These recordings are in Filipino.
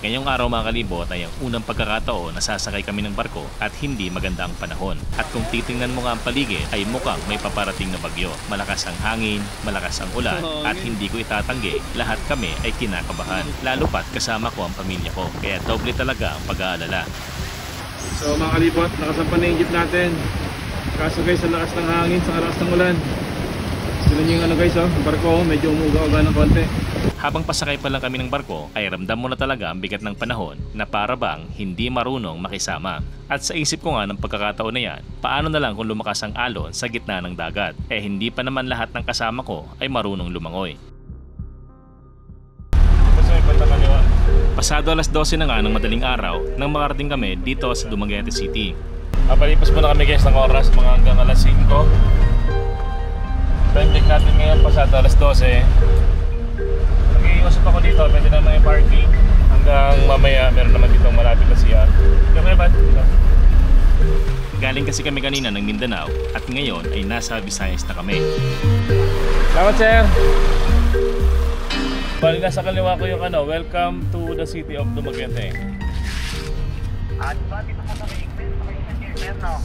Ngayong araw mga kalibot ay ang unang pagkakataon na sasakay kami ng barko at hindi maganda ang panahon. At kung titingnan mo nga ang paligid ay mukhang may paparating na bagyo. Malakas ang hangin, malakas ang ulan at hindi ko itatanggi, lahat kami ay kinakabahan. Lalo pat kasama ko ang pamilya ko, kaya doble talaga ang pag-aalala. So mga kalibot, nakasampan na yung jeep natin. Kaso guys, sa lakas ng hangin, sa lakas ng ulan. Tignan nyo yung guys, ang barko medyo umuga-uga ng konti. Habang pasakay pa lang kami ng barko ay ramdam mo na talaga ang bigat ng panahon na para bang hindi marunong makisama. At sa isip ko nga ng pagkakataon na yan, paano na lang kung lumakas ang alon sa gitna ng dagat? Hindi pa naman lahat ng kasama ko ay marunong lumangoy. Pasado alas 12 na nga ng madaling araw nang makarating kami dito sa Dumaguete City. Palipas muna kami guys ng oras mga hanggang alas 5. Time check natin ngayon pasado alas 12. Nag-iusap ako dito, pwede naman yung parking. Hanggang mamaya meron naman dito malapit na siya. Galing kasi kami kanina ng Mindanao at ngayon ay nasa Visayas na kami. Salamat sir! Bali nasa kaliwa ko yung welcome to the city of Dumaguete. At dito po sa may exit, no?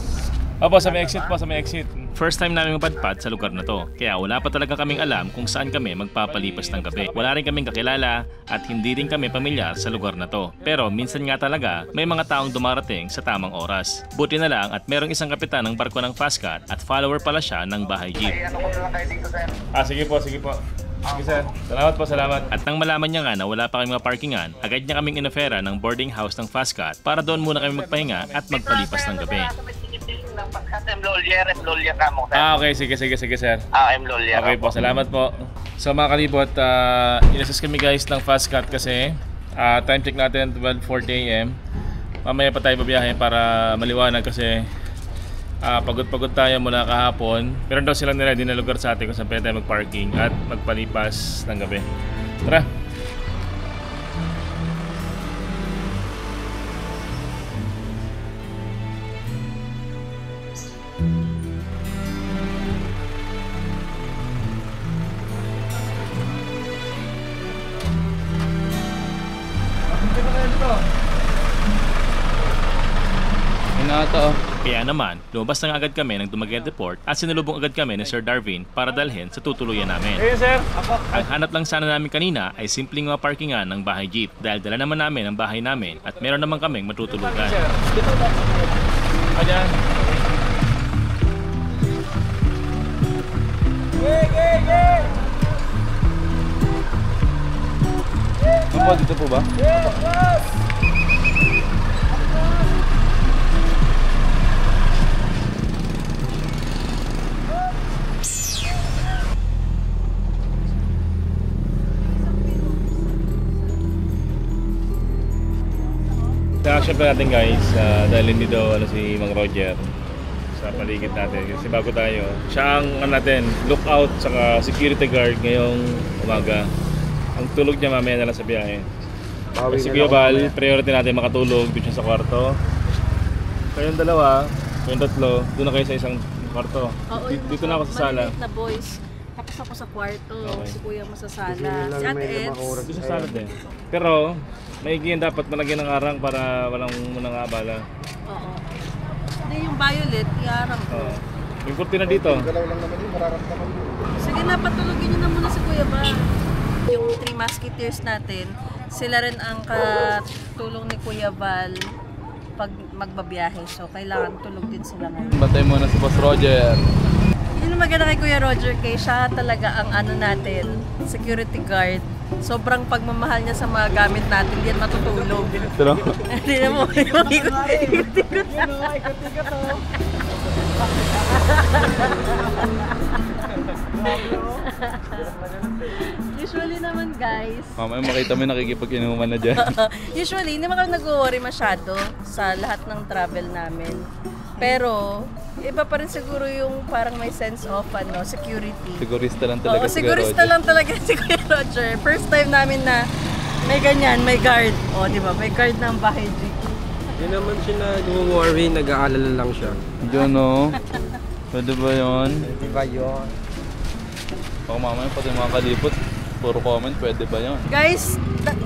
Opo, sa may exit po, sa may exit. First time namin mapadpad sa lugar na to, kaya wala pa talaga kaming alam kung saan kami magpapalipas ng gabi. Wala rin kaming kakilala at hindi rin kami pamilyar sa lugar na to. Pero minsan nga talaga may mga taong dumarating sa tamang oras. Buti na lang at merong isang kapitan ng barko ng Fastcat at follower pala siya ng bahay jeep. Ay, ano ko na lang kayo dito, sir? Sige po, sige po. Sige sir, salamat po, salamat. At nang malaman niya nga na wala pa kaming mga parkingan, agad niya kaming inofera ng boarding house ng Fastcat para doon muna kami magpahinga at magpalipas ng gabi. Emlolya ka mo, sir. Okay, sige sir. Emlolya. Okay po, salamat po. So mga kalibot, inassist kami guys ng Fastcat kasi time check natin 12:40 AM. Mamaya pa tayo babiyahe para maliwanag kasi pagod tayo mula kahapon. Meron daw silang niready na lugar sa atin kung saan pwede tayo mag-parking at magpalipas ng gabi. Tara! Kaya naman, lumabas na agad kami ng Dumaguete Port at sinalubong agad kami ni Sir Darwin para dalhin sa tutuluyan namin. Hey sir! Ang hanap lang sana namin kanina ay simpleng mga parkingan ng bahay jeep dahil dala naman namin ang bahay namin at meron naman kaming matutulugan. Ayan. Dito po ba? Siyempre natin guys, dahil hindi daw si Mang Roger sa paligid natin kasi bago tayo. Siya ang natin, lookout saka security guard ngayong umaga. Ang tulog niya mamaya na lang sa biyahe. Si Kuya Val, priority natin makatulog dito siya sa kwarto. Kayong dalawa, kayong tatlo, doon na kayo sa isang kwarto. Dito na ako sa sala. Na boys. Tapos ako sa kwarto, si Kuya mo sa sala. Si Ate Eds. Dito sa sala din. Pero, maigyan dapat malagyan ng arang para walang munang abala. Oo. Hindi yung violet, iarang ko. Yung kurtina dito. Galaw lang naman yun, mararamdaman mo. Sige na, patulogin nyo na muna si Kuya ba. Yung 3 Musketeers natin, sila rin ang katulong ni Kuya Val pag magbabiyahe. So, kailangan tulog din sila ngayon. Batay muna si Boss Roger. Yun ang maganda kay Kuya Roger, kay siya talaga ang natin, security guard. Sobrang pagmamahal niya sa mga gamit natin, hindi yan matutulog. Pero? Hindi na mo, ikot-ikot. Usually naman guys, Mamaya makita mo nakikipag-inuman na dyan. usually hindi naman kami nag-worry masyado sa lahat ng travel namin. Pero iba pa rin siguro yung parang may sense of security. Sigurista lang talaga si Kuya sigurista Roger. lang talaga si Kuya Roger. First time namin na may ganyan, may guard. Di ba? May guard ng bahay jeep. Hindi naman siya nag-worry, nag-aalala lang siya. Diyan no? Pwede ba yun? Di ba yun? Baka mamaya pati mga kalipot. puro comment, pwede ba yun? Guys,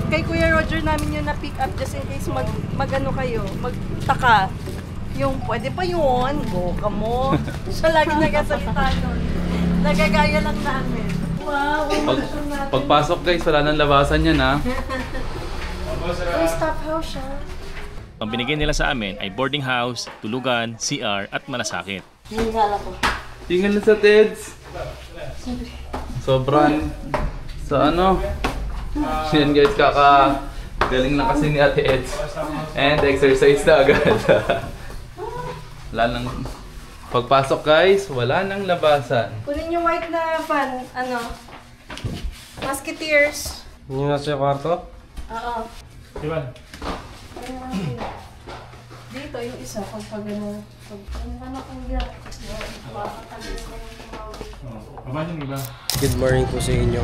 kay Kuya Roger namin yung na-pick up just in case mag-ano kayo, magtaka. Yung pwede pa yun, go ka mo. Siya lagi nagasalita nun. Nagagaya lang namin. Wow, Pagpasok guys, wala nang labasan yan ha. Uy, stop house siya. Ang binigay nila sa amin ay boarding house, tulugan, CR at malasakit. Hiningala ko. Tingnan na sa Teds. Sobrang sa ano. Yan guys, galing na kasi ni Ate Eds. And exercise na agad. Wala nang pagpasok guys, wala nang labasan. Kunin yung white na fan, ano? Musketeers. Yun yung nasa yung kwarto? Oo. Diba? Dito yung isa, pag ano, ano kung yan. Abang yung iba. Good morning po sa inyo.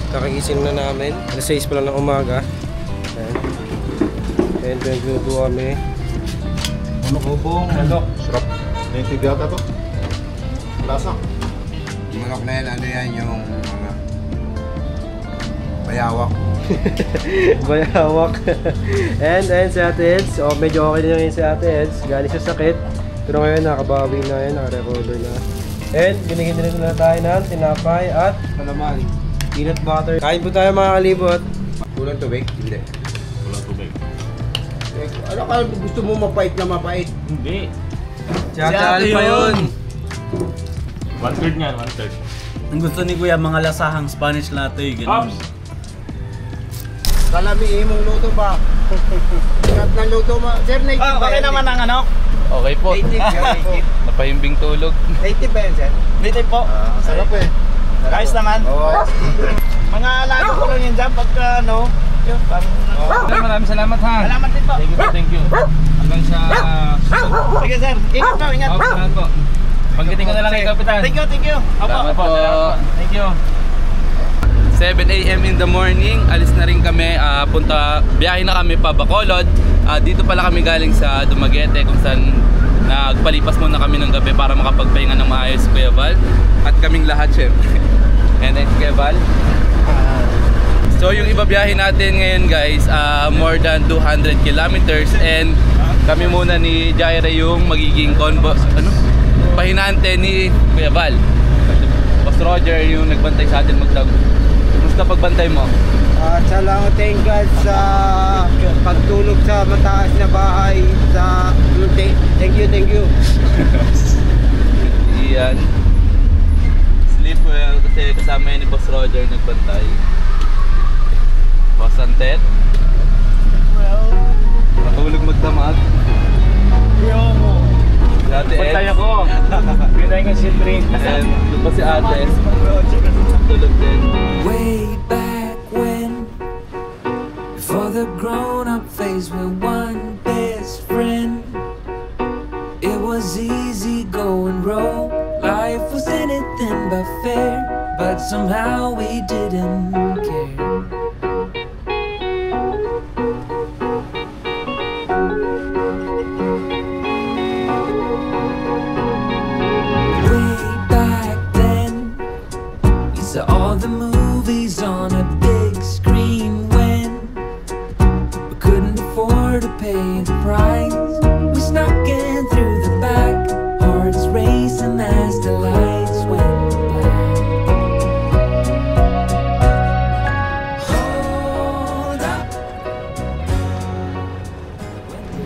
Kakagising na namin. Alas 6 pa lang ng umaga. And nagluto kami. Ano ko pong manok? Sarap. Native yata to. Lasa. Manok na yan, ano yan yung bayawak. Bayawak. and si Ate Eds. Oh, medyo okay na yun si Ate Eds. Galing sa sakit. Pero ngayon nakabawi na yun, nakarecover na. And binigyan din na tayo ng tinapay at Kalaman. peanut butter. Kain po tayo mga kalibot. Kulang tubig? Hindi. Walang tubig. Ano ka gusto mo mapait na mapait? Hindi. Si Ate Alpa yun. 1/3 nga, 1/3. Ang gusto ni Kuya mga lasahang Spanish latte, ganun. Pops! Kalami mong luto ba? Ingat na luto mo. Sir, native ba Okay yan? naman ang ano? Okay po. Native. Napahimbing tulog. Native ba yan, sir? Native po. Sarap eh. Ayos naman. Oo. Mga alaga ko lang yun dyan pagka ano. Yun, parang... Maraming salamat ha. Salamat din po. Thank you. Hanggang sa... Sige sir, ingat po, ingat. Salamat po. Pagdating ko na lang kay Kapitan. Thank you. Salamat po. Thank you. 7 AM in the morning, alis na rin kami, biyahe na kami pa Bacolod. Dito pala kami galing sa Dumaguete kung saan nagpalipas muna kami ng gabi para makapagpahinga ng maayos si Kuya Val. At kaming lahat syempre. And then Kuya Val. So yung iba biyahe natin ngayon guys, more than 200 kilometers. And kami muna ni Jaira yung magiging pahinante ni Kuya Val. Boss Roger yung nagbantay sa atin magdag. Kumusta pagbantay mo? Salamat thank God sa pagtulog sa mataas na bahay. Thank you. Iyan. Sleep well kasi kasama yun ni Boss Roger nagbantay. Boss Antet. Matulog magdamag. Dati Pantay ako. Pinay nga si Trin. And doon pa si Ate. Tulog din. Way back when, before the grown-up phase, we're one best friend. It was easy going roll. Life was anything but fair, but somehow we didn't care. All the movies on a big screen when we couldn't afford to pay the price. We snuck in through the back, hearts racing as the lights went black. Hold up.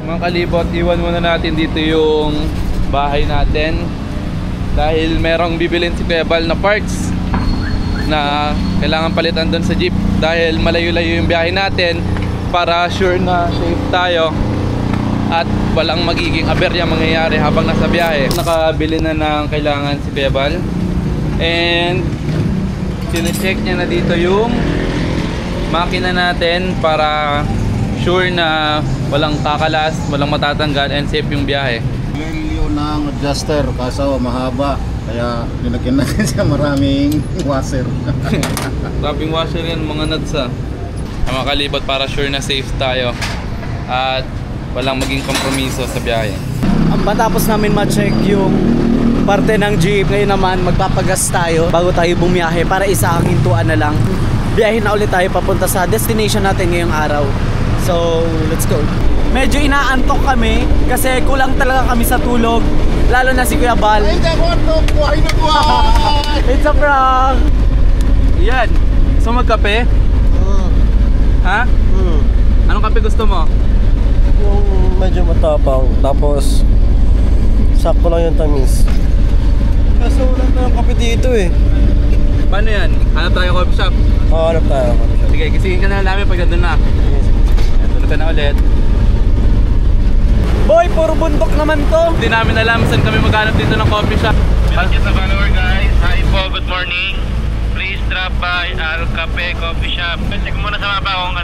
Mga kalibot, iwan muna natin dito yung bahay natin dahil merong bibilin si Kuya Val na parts na kailangan palitan doon sa jeep dahil malayo-layo yung biyahe natin para sure na safe tayo at walang magiging aberya mangyayari habang nasa biyahe. Nakabili na ng kailangan si Kuya Val and sine-check niya na dito yung makina natin para sure na walang kakalas, walang matatanggal and safe yung biyahe. Liliw ng adjuster kaso mahaba. Kaya linagyan natin siya maraming washer. Maraming washer yan, mga nuts mga kalibot para sure na safe tayo at walang maging kompromiso sa biyahe. Matapos namin ma-check yung parte ng jeep, ngayon naman magpapagas tayo bago tayo bumiyahe para isa ang hintuan na lang. biyahe na ulit tayo papunta sa destination natin ngayong araw. So, let's go. Medyo inaantok kami kasi kulang talaga kami sa tulog. Lalo na si Kuya Bal. Ay, ako antok! Buhay na buhay! It's a prank! Yan. So magkape? Ha? Anong kape gusto mo? Yung medyo matapang, tapos sakto lang yung tamis. Kaso wala tayong kape dito eh. Paano yan? Hanap tayo coffee shop. Hanap tayo. Sige, gisingin ka na namin pag nandun na. Yan, tulog ka na ulit. Boy, puro bundok naman to. Hindi namin alam saan kami maghanap dito ng coffee shop. Message sa follower guys. Hi po, good morning. Please drop by Al Cafe Coffee Shop. Check muna sa mapa kung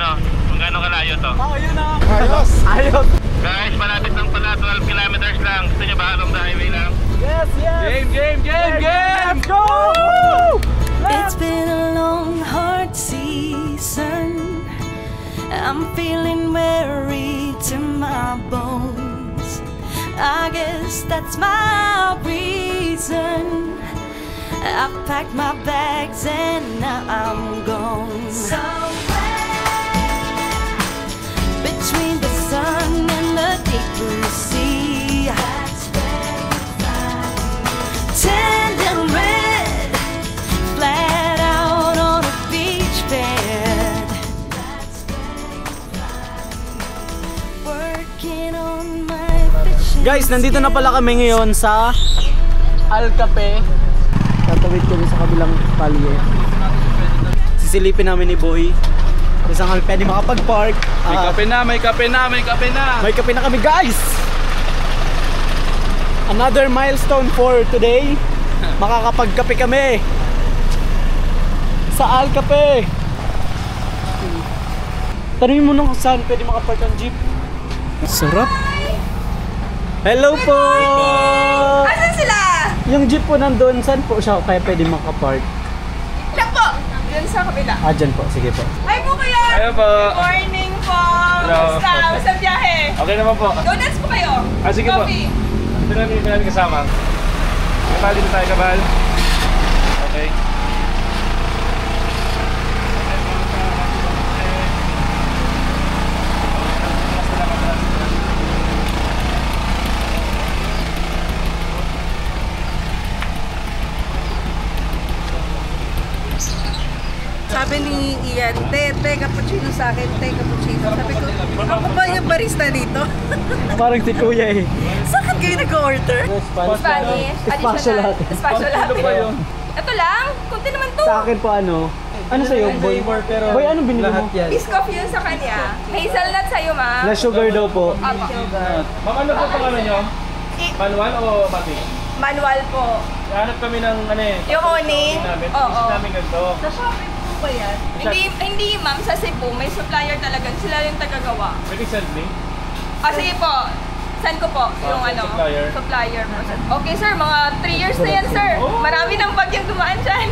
gaano kalayo to. Oh, yun na. Ayos! Ayos! Guys, malapit lang pala, 12 kilometers lang. Gusto nyo ba along the highway lang? Yes, yes! Game! Let's go! It's been a long, hard season. I'm feeling weary to my bones. I guess that's my reason. I've packed my bags and now I'm gone. Somewhere between the sun and the deep blue sea. That's where it's at. Tanned and red, flat out on a beach bed. That's where it's at. Working on my vision. Guys, nandito na pala kami ngayon sa Al Cafe. Tatawid kami sa kabilang palye. Sisilipin namin ni Boy. Kung saan kami pwede makapag-park. May kape na, may kape na, may kape na. May kape na kami, guys! Another milestone for today. Makakapagkape kami sa Al Cafe. Tanungin mo nung saan pwede makapark ang jeep. Sarap. Hello po! Asan sila? Yung jeep po nandun, saan po siya kaya pwede makapark? Siya po! Yun sa kabila. Dyan po, sige po. Hi po kuya! Hello po. Good morning po! Hello. Basta biyahe? Okay naman po. Donuts po kayo? Sige po. Coffee? Ito namin kasama. Kabal dito tayo, Kabal. Okay. Sabi ni Ian, te cappuccino sa akin, te cappuccino. Sabi ko, ako ba yung barista dito? Parang si Kuya eh. Saan kayo nag-order? Spanish. Special latte. Special latte. pa yun? Ito lang. Kunti naman to. Sa akin po ano? Ano sa'yo, Boy? Boy, anong binili mo? Biscoff yun sa kanya. Hazelnut sa'yo, ma'am. Na sugar daw po. Apo. Ma'am, ano po pangalan nyo? Manual o Mati? Manual po. Hanap kami ng Yung owning? Oo. namin ganito. Sa Shopee po ba yan? Hindi ma'am. Sa Cebu, may supplier talaga. Sila yung tagagawa. Pwede send me? Sige po. Send ko po yung supplier po. Okay sir, mga 3 years na yan sir. Marami ng bagyang dumaan dyan.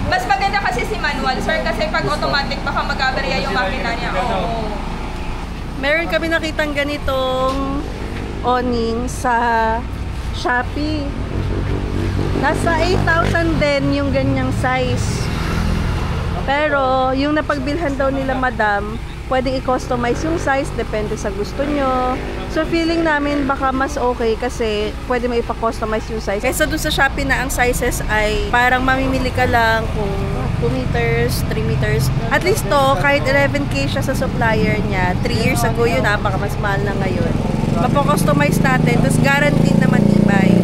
Mas maganda kasi si manual sir kasi pag automatic baka mag-aberya yung makina niya. Oo. Meron kami nakitang ganitong awning sa Shopee. Nasa 8,000 din yung ganyang size. Pero yung napagbilhan daw nila madam, pwedeng i-customize yung size, depende sa gusto nyo. So feeling namin baka mas okay kasi pwede mo ipa-customize yung size. Kaysa dun sa Shopee na ang sizes ay parang mamimili ka lang kung 2 meters, 3 meters. At least to, kahit 11K siya sa supplier niya, 3 years ago yun, baka mas mahal na ngayon. Mapo-customize natin, tapos guaranteed na matibay.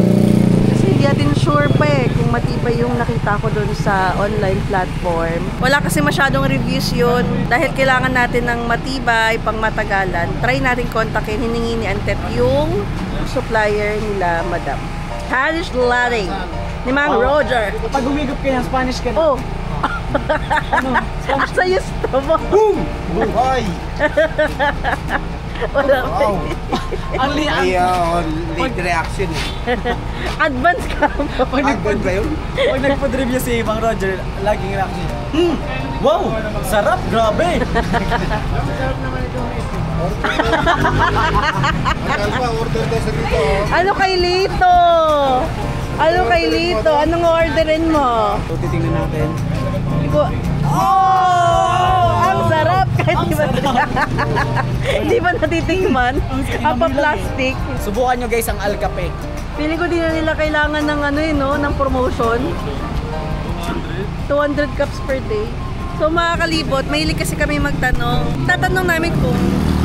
Kasi hindi natin sure pa eh kung matibay yung nakita ko dun sa online platform. Wala kasi masyadong reviews yun. Dahil kailangan natin ng matibay, pang matagalan. Try natin kontakin, hiningi ni Antet yung supplier nila, madam. Spanish latte ni Mang Roger. Pag humigop ka ng Spanish ka na. Oh! Asa yung stomach? Boom! Buhay! Wala pa. Wow! Ang liang. Lead reaction eh. Advance ka mo. Advance ba yun? Pag nag-food review si Mang Roger, laging reaction. Wow! Sarap! Grabe! Order daw sa dito. Ano kay Lito? Ano kay Lito? Anong orderin mo? So, titingnan natin. Hindi ko, Ang sarap! Kahit di ba natitikman? Plastic. Subukan nyo guys ang Alcape. Pili ko din na nila kailangan ng ng promotion. 200 cups per day. So mga kalibot, mahilig kasi kami magtanong. Tatanong namin kung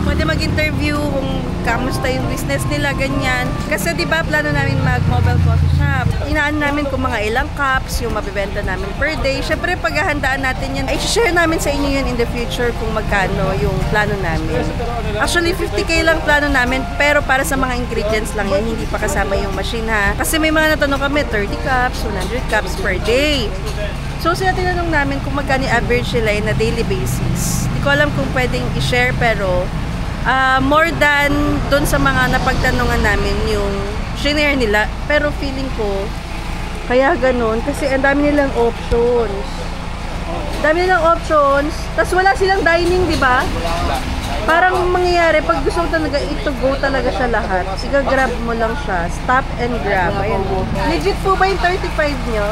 pwede mag-interview, kung kamusta yung business nila, ganyan. Kasi di ba plano namin mag-mobile coffee shop. Inaan namin kung mga ilang cups yung mabibenta namin per day. Syempre paghahandaan natin yan, i-share namin sa inyo yun in the future kung magkano yung plano namin. Actually 50k lang plano namin, pero para sa mga ingredients lang yan, hindi pa kasama yung machine ha. Kasi may mga natanong kami, 30 cups, 100 cups per day. So sila tinanong namin kung magkano average sila na daily basis. Hindi ko alam kung pwedeng i-share pero more than doon sa mga napagtanungan namin yung shinare nila. Pero feeling ko kaya ganun kasi ang dami nilang options. Dami nilang options. Tapos wala silang dining, di ba? Parang mangyayari pag gusto mo talaga ito go talaga siya lahat. Iga-grab mo lang siya. Stop and grab. Ayan po. Legit po ba yung 35 nyo?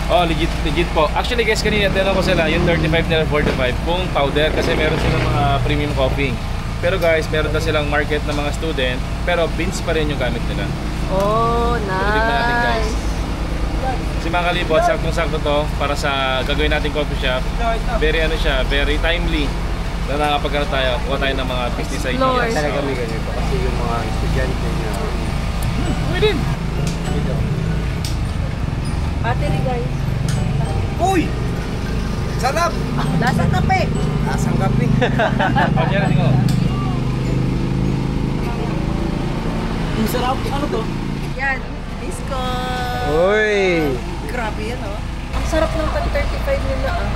Oh, legit po. Actually guys, kanina tinanong ko sila, yung 35 nila 45 kung powder kasi meron silang mga premium coffee. Pero guys, meron na silang market ng mga student, pero beans pa rin yung gamit nila. Oh, nice. Natin, guys. Si mga kalibot, saktong-sakto to para sa gagawin nating coffee shop. Very timely. Na nakapagkaroon tayo, kuha tayo ng mga business ideas. Talaga may ganito kasi yung mga estudyante niya. Okay din. Battery guys. Uy! Sarap! Lasang kape. Lasang kape. Oh, yan natin ko. Ang sarap. Ano to? Yan. Disco. Uy! Grabe yan oh. Ang sarap ng 35 nila ah.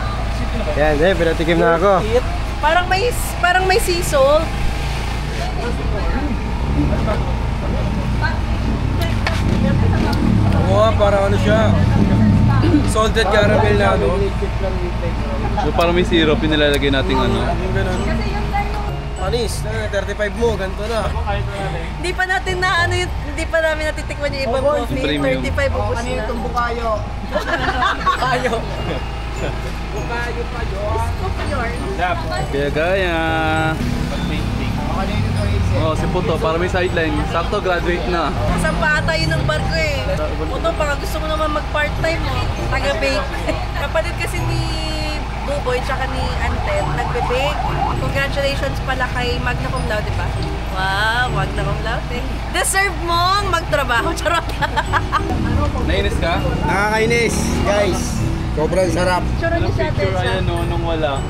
Yan, pinatikim na ako. Parang may sea salt. Oo, parang ano siya. Salted caramel na ano. So parang may syrup yung nilalagay nating ano. Yung ganun. Panis, 35 mo, ganito na. Hindi pa natin hindi pa namin natitikman yung ibang coffee. Premium. 35 ubos na. Itong bukayo. Kayo. Bukayo pa Kaya gaya. Oh, si Puto, para may sideline. Sakto, graduate na. Saan pa ata yun ng barko eh. Puto, baka gusto mo naman mag-part-time mo. Taga-bake. Kapatid kasi ni Buboy tsaka ni Antet, nagbe-bake. Congratulations pala kay Magna Cum Laude, diba? Wow, Magna Cum Laude. Deserve mong magtrabaho. Charot. Nainis ka? Nakakainis, guys. Sobrang sarap. Tsura niyo si Ate Picture Edsa. ayan no, nung wala.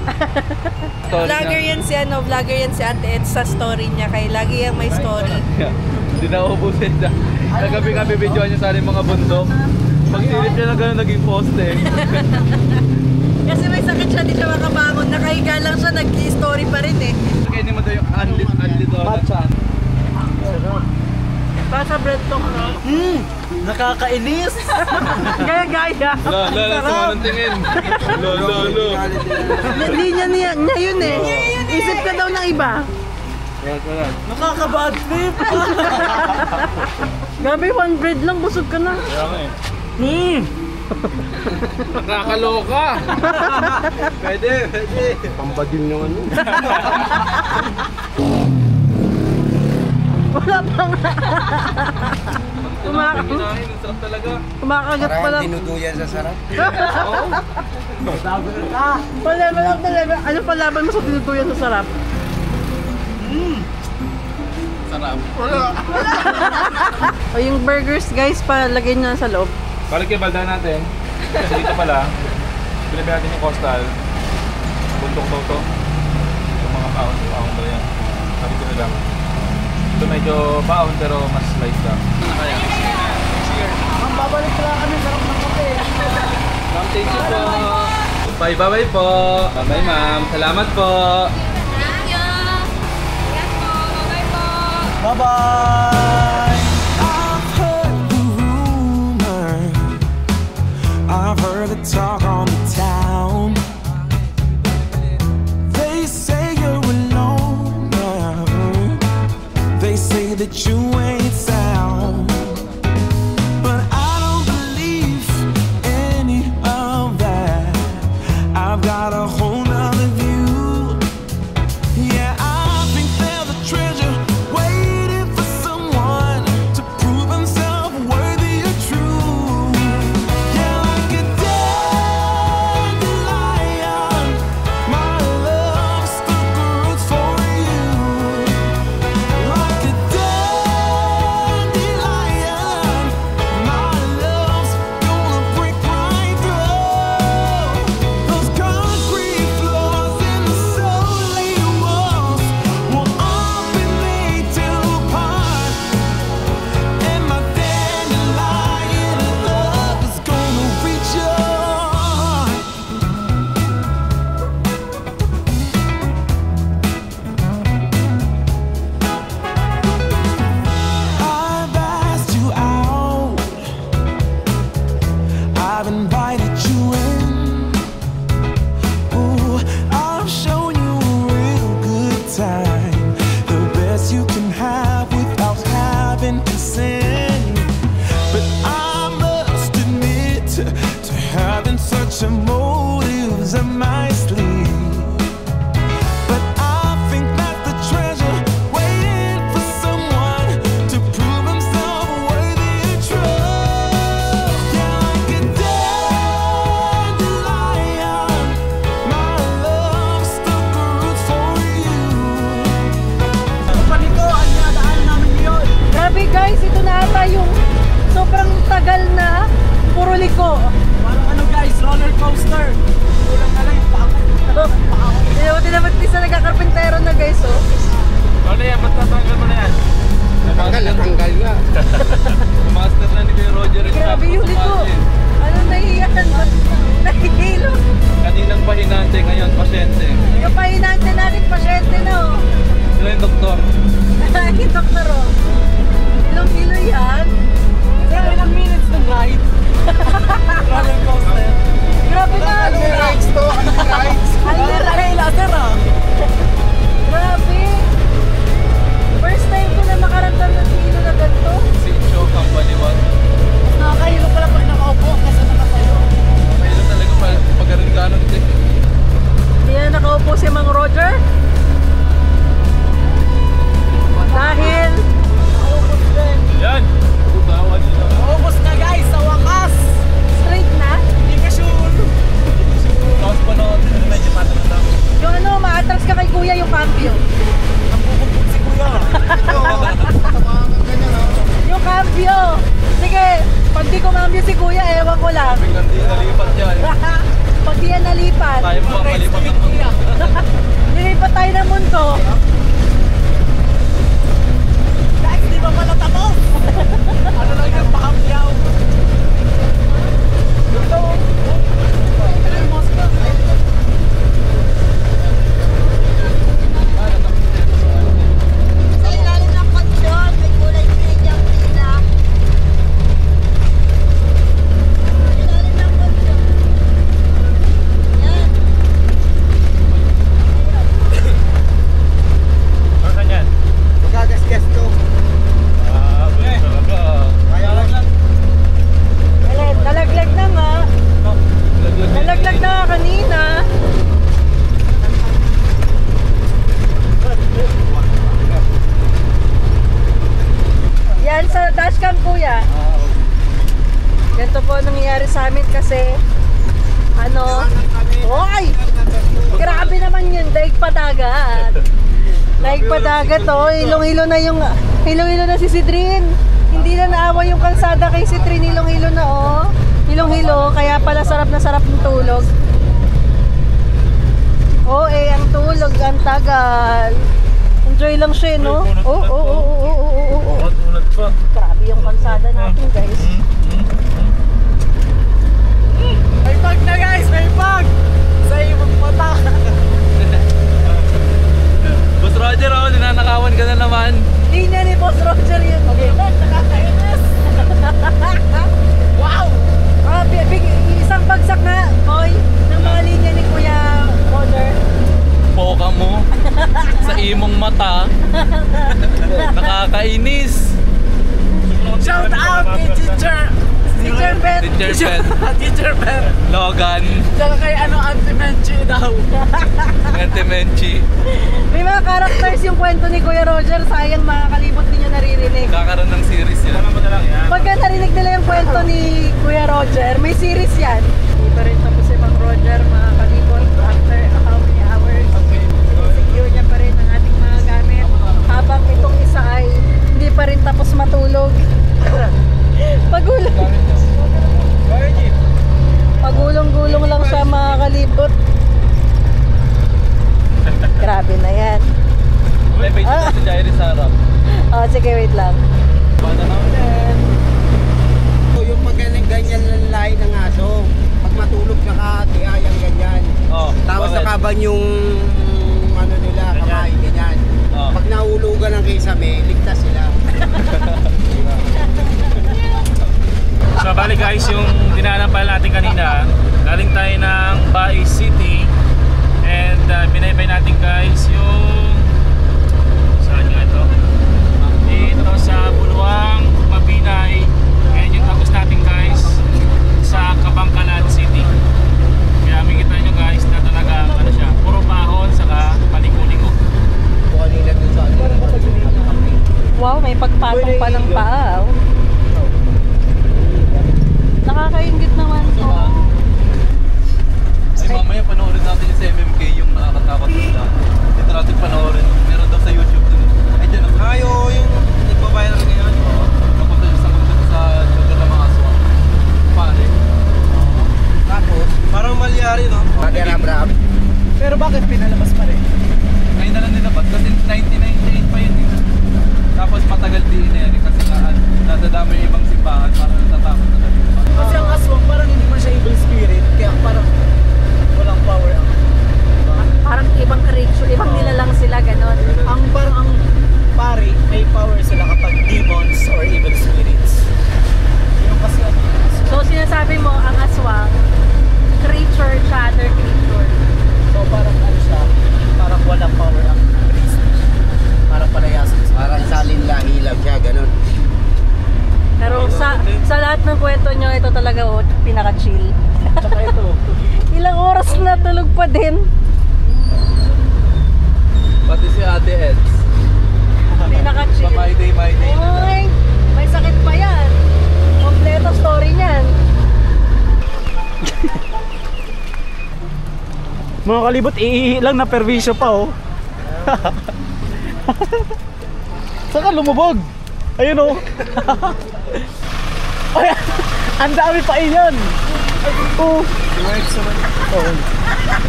Vlogger yan si vlogger yan si Ate Edsa sa story niya. Kaya lagi yung may story. Hindi na ubusin na. Kagabi videoan niya sa aling mga bundok. Pag silip niya na gano'n naging poste. Kasi may sakit siya, di siya makabangon. Nakahiga lang siya, nag-story pa rin eh. Kaya hindi mo daw yung unlit donut. Basta bread talk na. Nakakainis. Gaya-gaya. Sumanong tingin. Lo. Linya niya yun eh. Isip ka daw ng iba. Nakaka-bad trip. Grabe, one bread lang, busog ka na. Kaya nga eh. Nakakaloka. Pwede. Pambagin yung ano. Wala pa nga. Sarap talaga. Kumakagat pa lang. Dinuduyan sa sarap. Palaban. Ano palaban mo sa tinutuyan sa sarap? Sarap. O yung burgers guys, palagay nyo sa loob. Balik yung balda natin. Kasi dito pala, pinabi natin yung coastal. Bundok daw to. Yung mga paon ba yan? Sabi ko na lang. Ito medyo baon pero mas light lang. Ma'am, babalik pala kami. Sarap ng kape. Ma'am, thank you po. Bye po. Bye ma'am. Salamat po. Thank you. Yes po. Bye po. Bye-bye. I've heard the rumor, I've heard the talk on the town. They say you're alone now. They say that you ain't sound. But I don't believe any of that. I've got a Tagal na. Puro liko. Parang ano guys, roller coaster. Kulang na lang yung pako. Tinamat isa nagkakarpintero na guys, oh. Ano yan? Ba't tatanggal mo na yan? Tanggal nga. Master na ni Kuya Roger. Grabe yung liko. Ano nahihiyan? Nahihilo. Kaninang pahinante, ngayon pasyente. Yung pahinante natin, pasyente na, oh. Sila yung doktor. Yung doktor, oh. Ilang kilo yan? Kaya ilang minutes ng ride. Roller coaster. Grabe na, ano na. Laser ah. Grabe. First time ko na makaramdam ng kilo na ganito. Sincho, Company 1. Nakakahilo pala pag nakaupo kasi nakatayo. Mahilo talaga pag ganun gano'n. Hindi na nakaupo si Mang Roger. Dahil Naubos din. Yan! Naubos na guys, sa wakas. straight na. Hindi ka sure. Tapos pa noon, medyo patang-tang. Yung ano, ma-attract ka kay kuya yung cambio. Nabubugbog si kuya. Yung cambio. Sige, pag di kumambio si kuya, ewan ko lang. Biglang di nalipat yan. Pag di yan nalipat. Tayo mo makalipat ng kuya. Nilipat tayo ng mundo. Guys, di ba pala tapos? Ano lang yung pakapyaw? Ito. Sa ilalim ng konsyon, may kulay green yung pila. Ilalim ng konsyon. Yan. Saan yan? Magagasgas to. Bulit talaga. Kaya lang. Nalaglag na nga. Nalaglag na nga kanina. Yan sa dashcam kuya. Ganito po nangyayari sa amin kasi ano, oy! Grabe naman yun, daig pa dagat. Daig pa dagat, oh. Hilong-hilo na yung, hilong-hilo na si Sidrin. Hindi na naawa yung kalsada kay Sidrin, hilong-hilo na, oh. Hilong-hilo, kaya pala sarap na sarap ng tulog. Oh, ang tulog, ang tagal. Enjoy lang siya, no? Oh. Unat pa. Grabe yung kalsada natin, guys. May pag na guys, may pag! Sa ibang mata. Boss Roger, oh, ninanakawan ka na naman. Hindi niya ni Boss Roger yun. Okay, nakakainis. Wow! Isang bagsak na, boy, ng mga linya ni Kuya Roger. Poka mo. Sa imong mata. Nakakainis. Shout out kay teacher! Teacher Ben. Teacher Ben. Teacher Ben! Logan. Tsaka kay Auntie Menchi daw. Auntie Menchi. May mga characters yung kwento ni Kuya Roger, sayang makakalibot din yung naririnig. Kakaroon ng series yan. Pagka narinig nila yung kwento ni Kuya Roger, may series yan. Hindi pa rin tapos si Mang Roger, mga kalibot, after how many hours. Secure niya pa rin ang ating mga gamit. Habang itong isa ay hindi pa rin tapos matulog. Pagulong-gulong lang siya, mga kalibot. Grabe na yan. May page na si Jairi sa harap. Oh, sige, wait lang. Bata naman. Yung pag ganyan lalay ng aso, pag matulog nakatiyayang ganyan. Oh, Tapos bakit? nakaban yung ano nila, kamay, ganyan. Oh. Pag nahulugan ng kisame, ligtas sila. So bali guys, yung dinaanan pala natin kanina, galing tayo ng Bae City. And binaybay natin guys yung saan nga ito? Dito sa Buluang, Mabinay. Ngayon yung tapos natin guys sa Kabangkalan City. Kaya makikita nyo guys na talaga ano siya, puro bahon saka paliko-liko. Kanina dun sa ano. Wow, may pagpatong pa ng paa. Oh. Nakakaingit naman. Oh. Ay, mamaya panoorin natin yung sa MMK, yung nakakatakot nila. Dito natin panoorin. Meron daw sa YouTube dun. Ay, dyan. Ayo, yung nagpa-viral ngayon. Napunta yung sa lugar ng mga aswang. pinaka-chill. Tsaka ito. Ilang oras na tulog pa din. Pati si Ate Eds. Pinaka-chill. My day na Oy, may sakit pa yan. Kompleto story niyan. Mga kalibot, iihi lang na perwisyo pa oh. Saan ka lumubog? Ayun oh. Ay, ang dami pa iyon. Oh.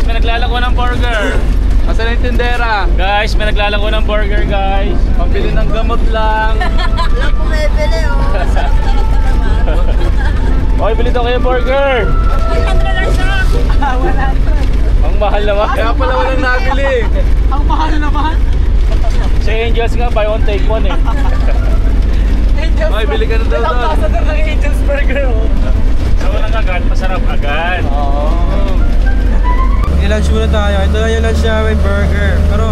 May naglalako ng burger. Asa na yung tindera? Guys, may naglalako ng burger, guys. Pambili ng gamot lang. Wala po may bili oh. Sarap-sarap na naman. Okay, bili daw kayo burger. Wala. Ang mahal naman. Kaya pala walang nabili. Ang mahal naman. Sa Angels nga, buy one take one eh. May bili ka na daw doon. Ambassador ng Angels Burger oh. So, walang agad, masarap agad. Oo. I-lunch muna tayo. Ito lang yung lunch namin, burger. Pero,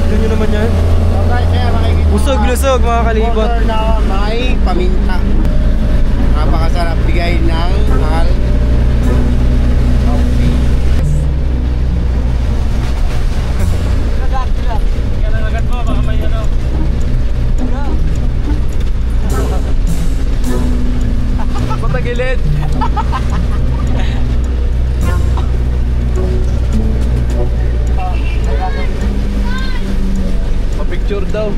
ito nyo naman yan. Busog-lusog mga kalibot. Order na may paminta. Napakasarap bigay ng mahal. Yan ang agad mo, baka may ano. Patagilid. Pa-picture daw.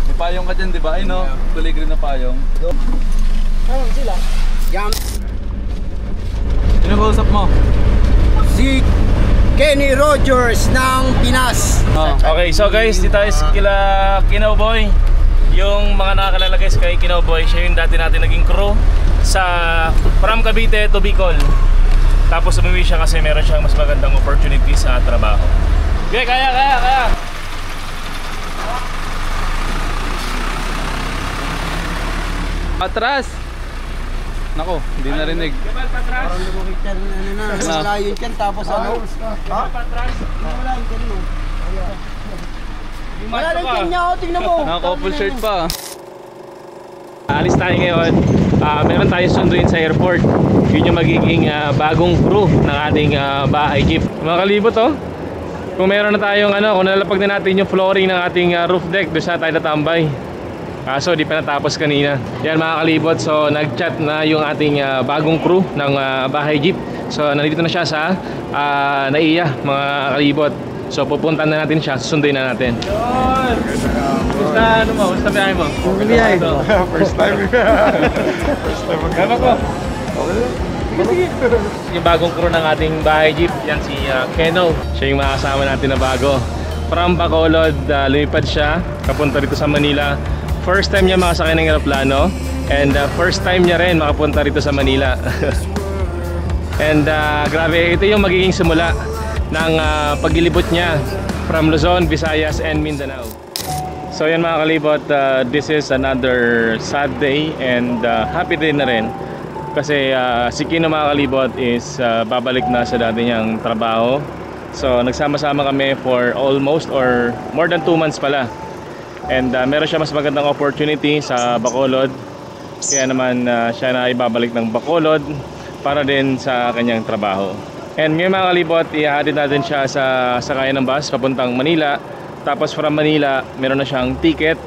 May payong ka dyan, di ba? Ay no, tulig rin na payong. Ano sila? Yan. Sino ba usap mo? Si Kenny Rogers ng Pinas. Oh. Okay, so guys, dito tayo kila Kinawboy. Yung mga nakakalala guys kay Kinawboy, siya yung dati natin naging crew sa from Cavite to Bicol. Tapos umuwi siya kasi meron siyang mas magandang opportunity sa trabaho. Okay, kaya. Atras! Nako, hindi narinig. Parang lumukit yan, ano na, layo yan, tapos ano? Ha? Wala yung yan mo. Wala rin yan niya, tingnan mo. Naka-couple shirt pa. Alis tayo ngayon. Meron tayo sunduin sa airport. Yun yung magiging bagong crew ng ating bahay jeep. Mga kalibot oh. Kung meron na tayong kung nalalapag na natin yung flooring ng ating roof deck, doon sa tayo natambay. Kaso di pa natapos kanina. Yan mga kalibot, so nag-chat na yung ating bagong crew ng bahay jeep. So nandito na siya sa Naiya mga kalibot. So pupuntan na natin siya, susunduin na natin. Yun! Basta mo? Basta biyahe mo? Biyahe. First time. First time. Gama ko. Yung bagong crew ng ating bahay jeep, yan si Keno. Siya yung makasama natin na bago. From Bacolod, lumipad siya, kapunta rito sa Manila. First time niya makasakay ng aeroplano and first time niya rin makapunta rito sa Manila. And grabe, ito yung magiging simula ng paglilibot niya from Luzon, Visayas and Mindanao. So yan mga kalibot, this is another sad day and happy day na rin kasi si Kino mga kalibot is babalik na sa dati niyang trabaho. So nagsama-sama kami for almost or more than 2 months pala. And meron siya mas magandang opportunity sa Bacolod. Kaya naman siya na ibabalik ng Bacolod para din sa kanyang trabaho. And ngayon mga kalibot, ihahatid natin siya sa sakayan ng bus papuntang Manila. Tapos from Manila, meron na siyang ticket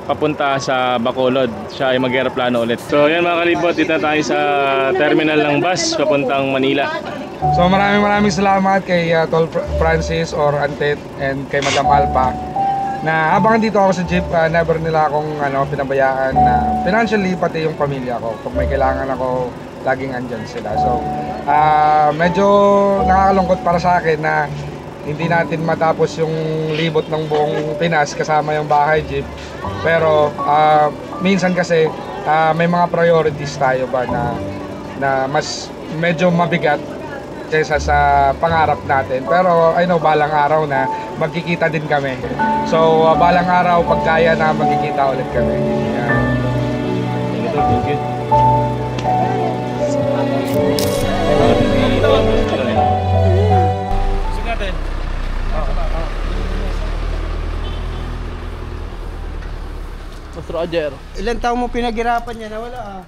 papunta sa Bacolod. Siya ay mag-aeroplano ulit. So yan mga kalibot, dito na tayo sa terminal ng bus papuntang Manila. So maraming salamat kay Tol Francis or Antet and kay Madam Alpa na habang dito ako sa jeep, never nila akong pinabayaan na financially, pati yung pamilya ko. Pag may kailangan ako, laging andyan sila. So medyo nakakalungkot para sa akin na hindi natin matapos yung libot ng buong Pinas kasama yung bahay jeep. Pero minsan kasi may mga priorities tayo ba na mas medyo mabigat kaysa sa pangarap natin. Pero I know balang araw na magkikita din kami. So balang araw pag kaya na magkikita ulit kami. Yeah. Thank you. Sige. Mas Roger. Ilan taon mo pinaghirapan niya na wala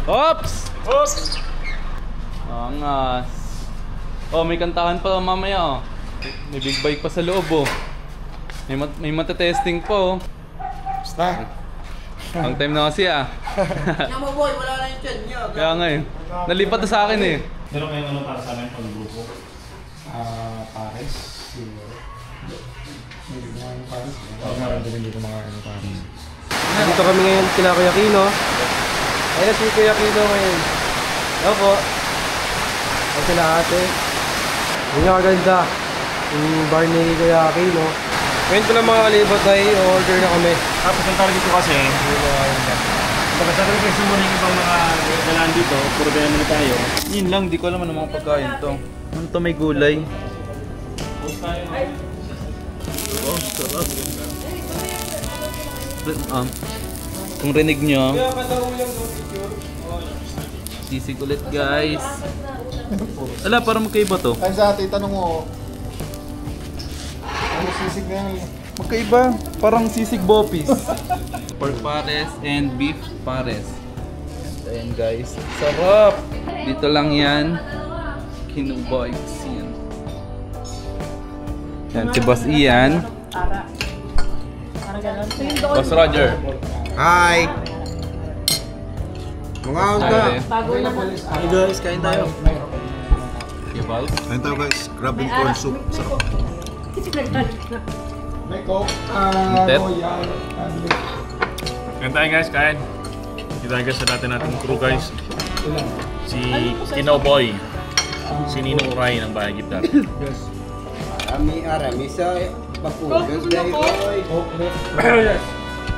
Oops! Oops! Angas. Oh, may kantahan pa mamaya oh. May big bike pa sa loob oh. May mata-testing pa oh. Basta. Ang time na kasi ah. Tingnan mo boy, wala na yung chan niya. Kaya nga eh. Nalipat na sa akin eh. Meron kayong ano para sa amin pag grupo? Pares. Meron din dito mga pares. Dito kami ngayon kila Kuya Kino. Ayun si Kuya Kino ngayon. Hello po. At sila ate. Yun yung kaganda. Yung bar ni Kuya Kino. Ngayon ko lang mga kalibot ay order na kami. Tapos ang target ko kasi, pagkasacrifice mo rin ibang mga dalaan dito, puro kaya muna tayo. Yun lang, di ko alam ano mga pagkain to. Ano to, may gulay? Oh, sarap. Kung rinig nyo, sisig ulit guys. Ala, parang magkaiba to. Ay sa atin, tanong mo. Ano sisig na yan? Magkaiba, parang sisig bopis. Pork pares and beef pares. Ayan guys, sarap! Dito lang yan. Kinuboy yan. Yan si Boss Ian. Boss Roger. Hi! Mga ka! Hey guys, kain tayo. Kibals. Ayun tayo guys, crab and corn soup. Sarap. May coke. Tet. Kain tayo guys, kain. Kita guys sa dati nating crew guys. Si Kinoboy. Si Ninong Uray ng Bahay Gift natin. Arami sa papugas dahil boy.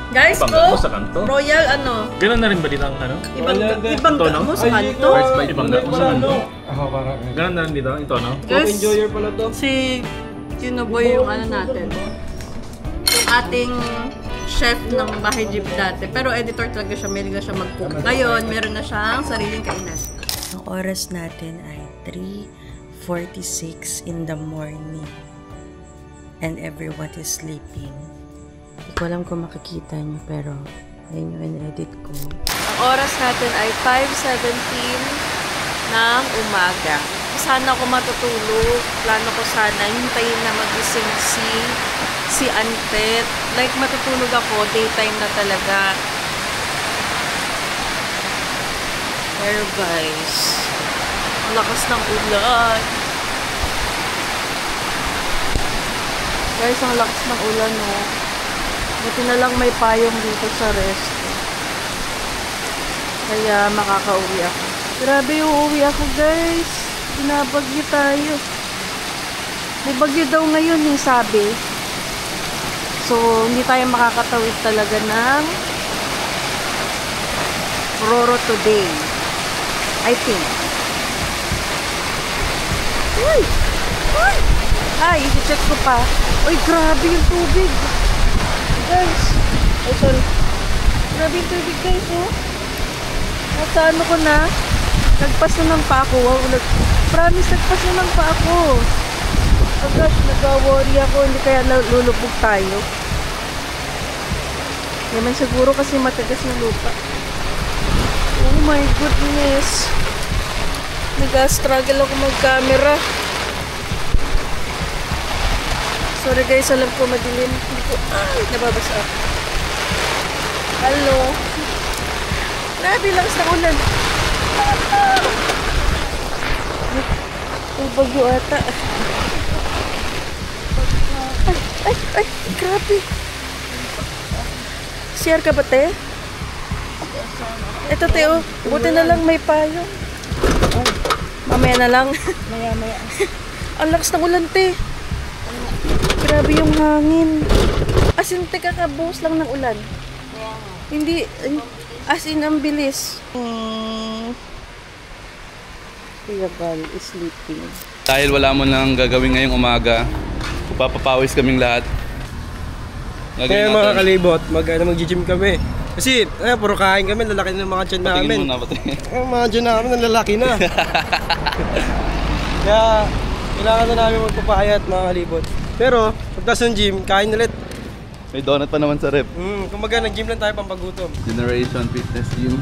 Guys, Ibang ko, mo sa kanto? royal ano, Ganun na rin ba dito ang ano? ibang Tono? mo sa kanto. First bite. Ibang mo sa kanto? Ako parang. Ganun na rin dito, ito no? Guys, Enjoyer pala to. si Kinoboy yung ano natin. Yung ating chef ng Bahay Jeep dati. Pero editor talaga siya, meron na siya mag-cook. Ngayon, meron na siyang sariling kainan. Ang oras natin ay 3:46 in the morning. And everyone is sleeping. Hindi ko alam kung makikita niyo pero ayun yung in-edit ko. Ang oras natin ay 5:17 ng umaga. Sana ako matutulog. Plano ko sana hintayin na magising si Antet. Like matutulog ako, daytime na talaga. Pero guys, ang lakas ng ulan. Guys, ang lakas ng ulan, oh. Buti na lang may payong dito sa resto. Kaya makakauwi ako. Grabe, uuwi ako, guys. Binabagyo tayo. May bagyo daw ngayon, yung sabi. So, hindi tayo makakatawid talaga ng Roro today. I think. Uy! Uy! Ay, i-check ko pa. Uy, grabe yung tubig. Guys. Ay, sorry. Grabe yung tubig, guys, oh. Nasa ano ko na? Nagpas na ng pa ako. Wow, promise, nagpas na ng pa ako. Oh gosh, nag-worry ako. Hindi kaya lulubog tayo. Naman siguro kasi matagas yung lupa. Oh my goodness. Nag-struggle ako mag-camera. Sorry guys, alam ko madilim. Hindi ko, nababasa ako. Hello. Grabe lang sa ulan. May bagyo ata. Ay, grabe. Share ka ba, te? Ito, te, oh. Buti na lang may payo. Mamaya na lang. Maya. Ang lakas ng ulan, te. Grabe yung hangin. As in, te, kakabuhos lang ng ulan. Hindi, as in, ang bilis. Kuya Val is sleeping. Dahil wala mo nang gagawin ngayong umaga, papapawis kaming lahat. Kaya mga kalibot, mag-gym kami. Kasi, puro kain kami, lalaki na ng mga tiyan namin. Patingin mo na, patingin. Ang mga tiyan namin, lalaki na. Kaya, kailangan na namin magpapayat mga kalibot. Pero, pagtas ng gym, kain ulit. May donut pa naman sa rep. Kumaga, nag-gym lang tayo pampagutom. Generation Fitness Gym.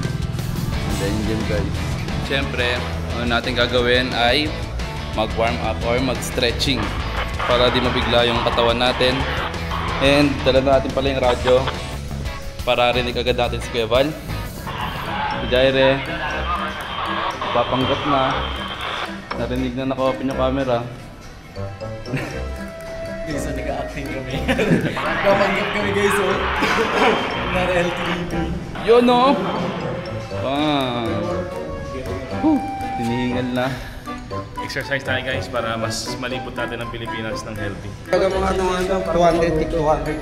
Then gym guys. Siyempre, ano natin gagawin ay mag-warm up or mag-stretching para di mabigla yung katawan natin. And dala natin pala yung radyo para rinig agad natin si Kuya Val. Si Jaire, papanggap na. Narinig na naka-open yung camera. Guys, so nag-acting kami. Papanggap kami guys, so. LTV. Yun no? Tinihingal na. Exercise tayo guys para mas malipot natin ang Pilipinas ng healthy. Pagka mga 200 to 200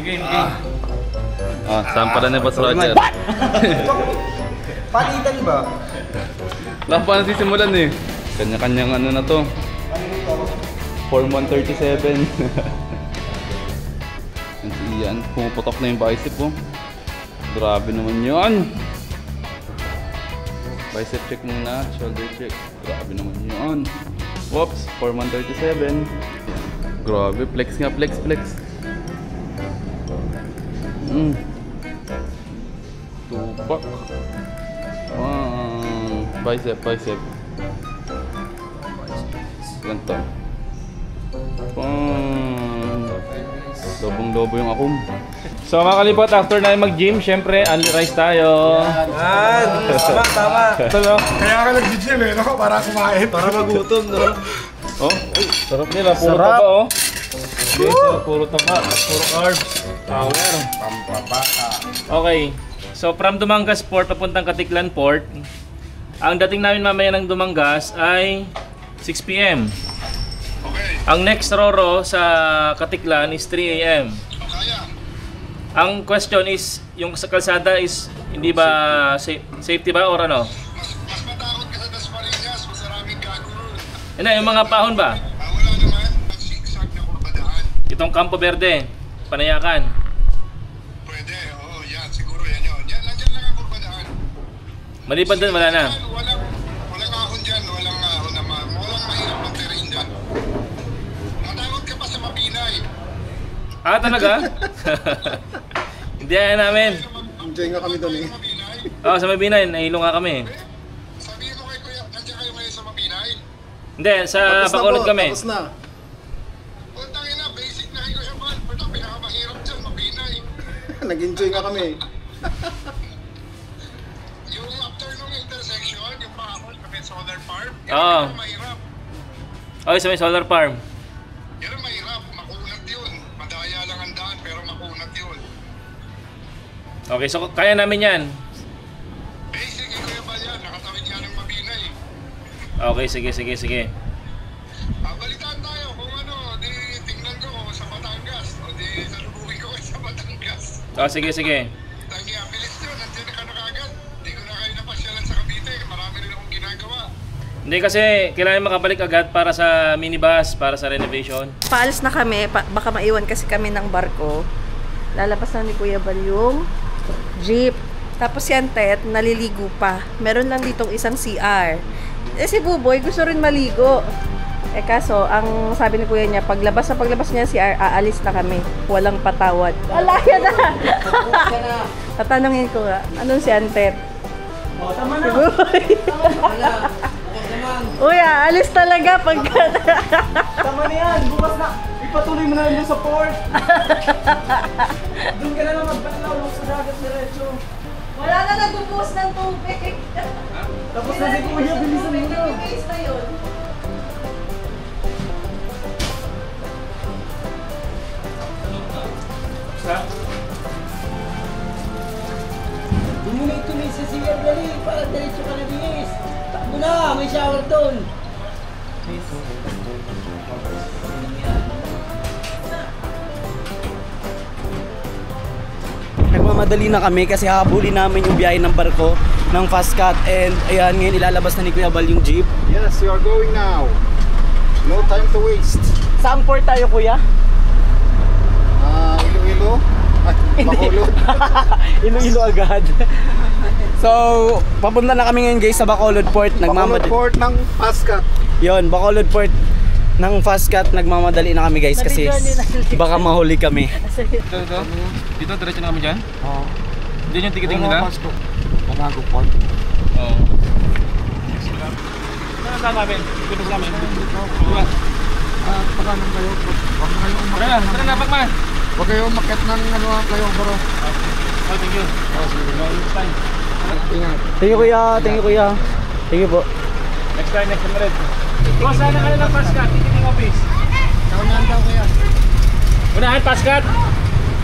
Game. Saan pala na Boss Roger? Palitan ba? Wala pa nasisimulan eh. Kanya-kanyang ano na to. Form 137. Yan, pumuputok na yung bicep ko. Grabe naman yun. Bicep check muna, shoulder check. Grabe naman yun. Whoops, form 137. Grabe, flex nga, flex. Tupak. Bicep. Ganito. Lobong-lobo yung akum. So mga kalibot, after na mag-gym, syempre, only rice tayo. Tama. Kaya ka nag-gym eh, no? Para kumain. Para magutom, no? Oh, sarap nila, puro taba oh. Yes, puro taba, puro carbs. Power. Pampabaka. Okay, so from Dumangas Port papuntang Katiklan Port, ang dating namin mamaya ng Dumangas ay 6 PM. Ang next Roro sa Katiklan is 3 AM. Ang question is, yung sa kalsada is hindi ba safety ba or ano? Mas matakot ka sa Dasmariñas, mas maraming gagawin. Yung mga pahon ba? Wala naman, zigzag na kurbadahan. Itong Campo Verde, Panayakan. Pwede, oo, yan, siguro yan yun. Yan, nandyan lang ang kurbadahan. Maliban doon, wala na. Walang ahon dyan, walang mahirap ng terrain dyan. Matakot ka pa sa Mabinay. Ah, talaga? Hindi yan namin. Enjoy nga kami doon eh. Oo, sa Mabinay, nahilo nga kami. Sabihin ko kay Kuya, nandiyan kayo ngayon sa Mabinay? Hindi, sa Bacolod kami. Tapos na. Puntangin na, basic na kayo sa Val. Pero pinakamahirap dyan, Mabinay. Nag-enjoy nga kami. Yung after nung intersection, yung Bacolod kami Solar Farm, Oo. mahirap. Okay, sa may Solar Farm. Yan ang mahirap, makunat yun. Madaya lang ang daan, pero makunat yun. Okay, so kaya namin yan. Basic, Kuya Val yan. Nakatawid nga ng Mabinay. Okay, sige. Balitaan tayo kung ano, di tingnan ko sa Batangas. O di salubungin ko sa Batangas. Oh, sige. Tangi, bilis yun. Nandiyan ka na kagad. Di ko na kayo napasyalan sa Cavite. Marami rin akong ginagawa. Hindi kasi kailangan makabalik agad para sa minibus, para sa renovation. Paalis na kami, baka maiwan kasi kami ng barko. Lalabas na ni Kuya Val yung jeep. Tapos si Antet, naliligo pa. Meron lang ditong isang CR. Si Buboy gusto rin maligo. Kaso, ang sabi ni Kuya niya, paglabas niya CR, aalis na kami. Walang patawad. Alaya na! Tatanungin ko nga, anong si Antet? Tama na! Uy, aalis talaga pag... Tama na yan! Bukas na! Ipatuloy mo na lang sa port! Doon ka na lang magbatlaw sa dagat diretso. Wala na nagbubuhos ng tubig. Tapos na si Kuya, bilisan mo na. Base na yun. Doon mo na ituloy sa CR dali para diretso ka na bilis. Takbo na! May shower doon! Nagmamadali na kami kasi habulin namin yung biyahe ng barko ng fast cut, and ayan, ngayon ilalabas na ni Kuya Val yung jeep. Yes, you are going now. No time to waste. Saan port tayo, Kuya? Iloilo? Bacolod. Iloilo agad. So, papunta na kami ngayon guys sa Bacolod Port. Bacolod Port ng fast cut. Yon, Bacolod Port. ng fast cut, nagmamadali na kami guys kasi baka mahuli kami. Dito? Dito, diretso na kami dyan? Oo. Diyan yung ticketing nila? Pangagupon. Oo. Saan saan namin? Ikutos namin. Pagkanan kayo. Tara na, Pagman. Huwag kayo umakyat ng ano kayo, bro. Oh, thank you. Next time. Ingat. Thank you kuya, thank you kuya. Thank you po. Next time ulit. Boss, sana ka na ng fast cut, ticketing office. Kaunahan daw kuya. Unahan, fast cut.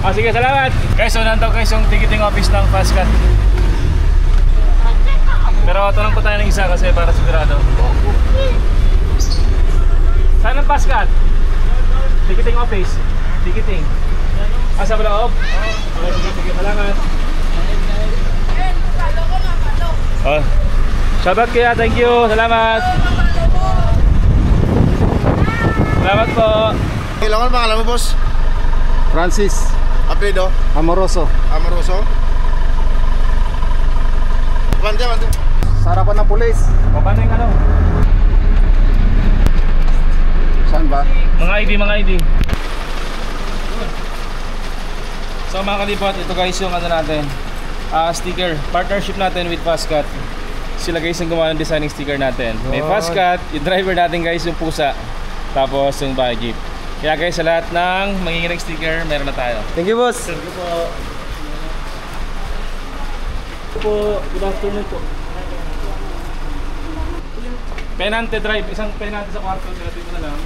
Oh, sige, salamat. Guys, unahan daw guys yung ticketing office ng fast cut. Pero tanong ko tayo ng isa kasi para sigurado. Saan ang fast cut? Ticketing office. Ticketing. Sa loob? Okay, sige, salamat. Oh. Shoutout kaya, thank you. Salamat. Salamat po. Kailangan ang pangalan mo, boss? Francis Apelido? Amoroso. Amoroso? Bante. Sarapan ng pulis. O, paano yung ano? Saan ba? Mga ID. So mga kalibot, ito guys yung ano natin, sticker, partnership natin with Fastcut. Sila guys yung gumawa ng designing sticker natin. May Fastcut, yung driver natin guys yung pusa, tapos yung bahay jeep. Kaya guys, sa lahat ng manginginig sticker, meron na tayo. Thank you, boss. Thank you po. Good afternoon po. Penante drive, isang penante sa kwarto, sila dito na lang.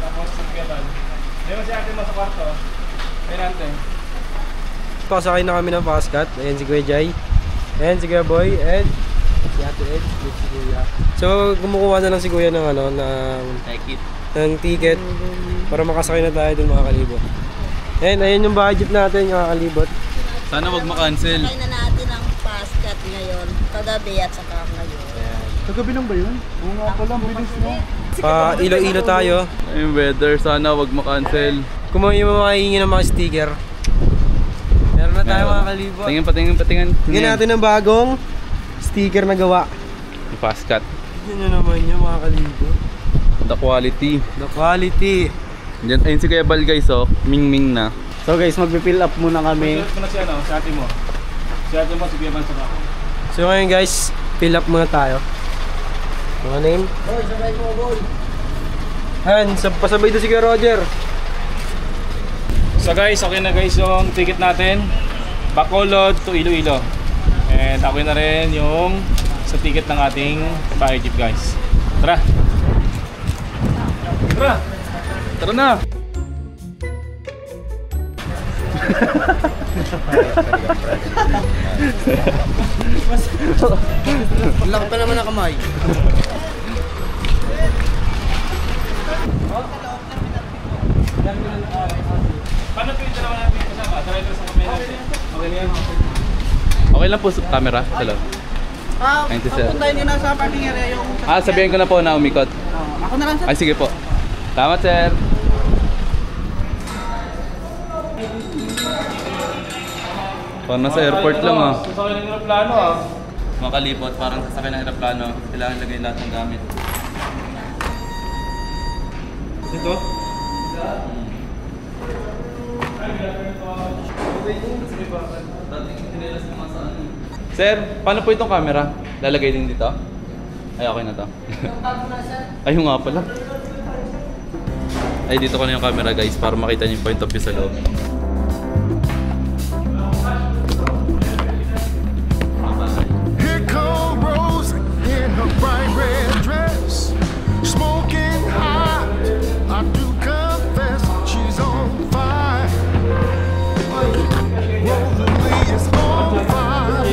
Tapos sa kebal. Ngayon si ate mo sa kwarto, penante. Pasakay na kami ng fast cut. Ayan si Kuya Jai. Ayan si Kuya Boy. And si Ate Ed. Si Kuya. So kumukuha na lang si Kuya ng ano, ng ticket para makasakay na tayo dun mga kalibot. And ayun yung bahay jeep natin mga kalibot. Sana wag ma-cancel. Sakay na natin ang fast cut ngayon. Kagabi at saka ngayon. Kagabi lang ba yun? Oo nga pala, bilis mo. Pa ilo-ilo tayo. Yung weather, sana wag ma-cancel. Kung may makahingi ng mga sticker, meron na tayo mga kalibot. Patingin. Tingnan natin ang bagong sticker na gawa. Yung fast cut. Yun na naman yun mga kalibot. The quality. The quality. Diyan, ayun si Kuya Bal guys, oh. Ming na. So guys, magpi-fill up muna kami. Sulat mo na si ano, si ate mo. Si ate mo, sige man sa ako. So ngayon guys, fill up muna tayo. Mga name? Boy, sabay mo, boy. Ayan, pasabay doon si Kuya Roger. So guys, okay na guys yung ticket natin. Bacolod to Iloilo. And okay na rin yung sa ticket ng ating bahay jeep guys. Tara! Tara na! Laki pa naman ang kamay. Paano po yung dalawa natin kasama? Driver sa kamay natin. Okay na yan? Okay lang po sa camera. Hello. Ang puntahin nyo na sa parking area yung... Sabihin ko na po na umikot. Ako na lang sa... Ay, sige po. Salamat, sir. Parang nasa airport lang ah. Sasakay ng aeroplano ah. Mga kalibot, parang sasakay ng aeroplano. Kailangan lagay lahat ng gamit. Ito? Sir, paano po itong camera? Lalagay din dito? Ay, okay na to. Ayun nga pala. Ay, dito ko na yung camera guys para makita niyo yung point of view sa loob. Here come Rose in her bright red dress, smoking hot. I do confess she's on fire. Rosalie is on fire.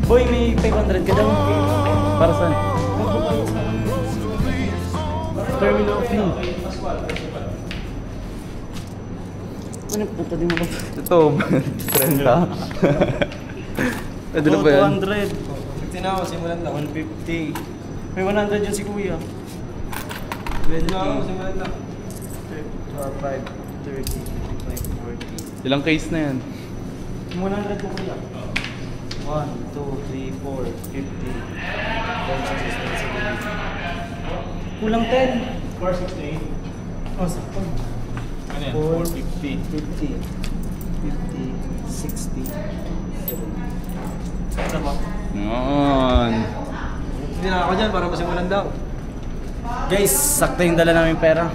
Boy, may 500 ka daw. Para saan? Terminal fee. Ano punta din mo ba? Ito, 30. Ano na ba yan? 200. 50 na ako, simulan na. 150. May 100 yun si kuya. 20. Simulan na. 5, 30, 40. Ilang case na yan? 100 po kuya. 1, 2, 3, 4, 50. 10, 6, 7, 8. Kulang 10. 468. Oh, sakto. Ano yan? 450. 50. 50. 60. 70. Ano ba? Yun. Hindi na ako dyan para masimulan daw. Guys, sakto yung dala namin pera.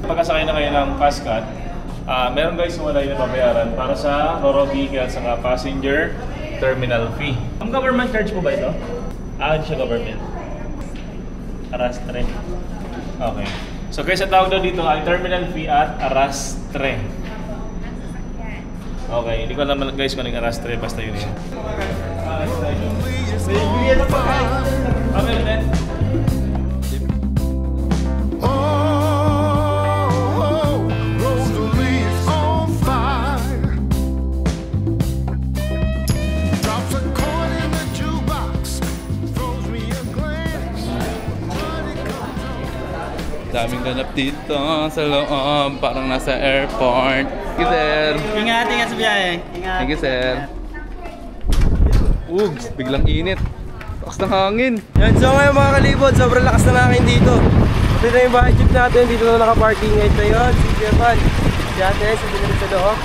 Pagkasakay na kayo ng fast cut, meron guys wala yung nababayaran para sa Roro Giga sa passenger terminal fee. Ang government charge po ba ito? Hindi siya government. Arrastre. Okay. So guys, ang tawag daw dito ay terminal fee at arrastre. Okay, hindi ko alam guys kung anong arrastre, basta yun yun. Rosalie is on fire. Drops a coin in the jukebox, throws me a glance. Daming ganap dito sa loob, parang nasa airport. Thank you, sir. Ingat sa biyahe. Ingat. Thank you, sir. Ugs, biglang init. Lakas ng hangin. Yan, so ngayon mga kalibot, sobrang lakas na hangin dito. Ito na yung bahay jeep natin, dito na nakaparking. Ito yun, si Jevan. Si ate, si Dinit sa loob.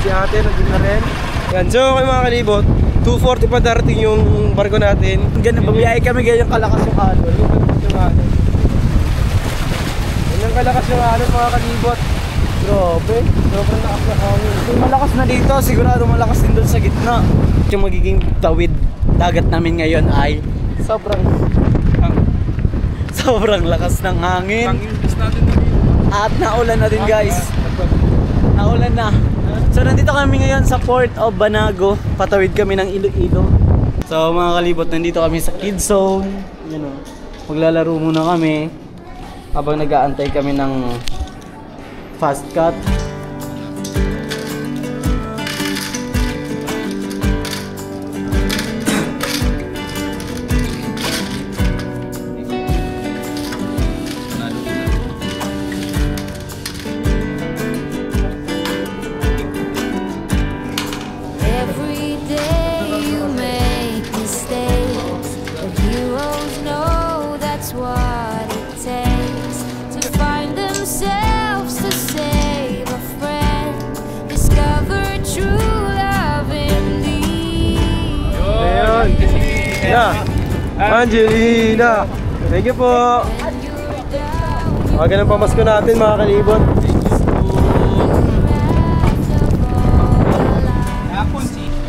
Si ate, nandun na rin. Yan, so ngayon mga kalibot, 2:40 pa darating yung barko natin. Ganun, babiyahe kami ganyan kalakas yung alon. Ganyan kalakas yung alon mga kalibot. Grabe, sobrang lakas na hangin. Kung malakas na dito, sigurado malakas din doon sa gitna. Yung magiging tawid dagat namin ngayon ay sobrang lakas ng hangin. At naulan na din guys. Naulan na. So nandito kami ngayon sa Port of Banago. Patawid kami ng Iloilo. So mga kalibot, nandito kami sa Kids Zone. Yun o. Maglalaro muna kami habang nag-aantay kami ng fast cut. Every day you make mistakes, but heroes know that's what it takes to find themselves, to save a friend, discover true love in thee. Ayun. Angelina. Thank you po. Ganun pamasko natin mga kalibot.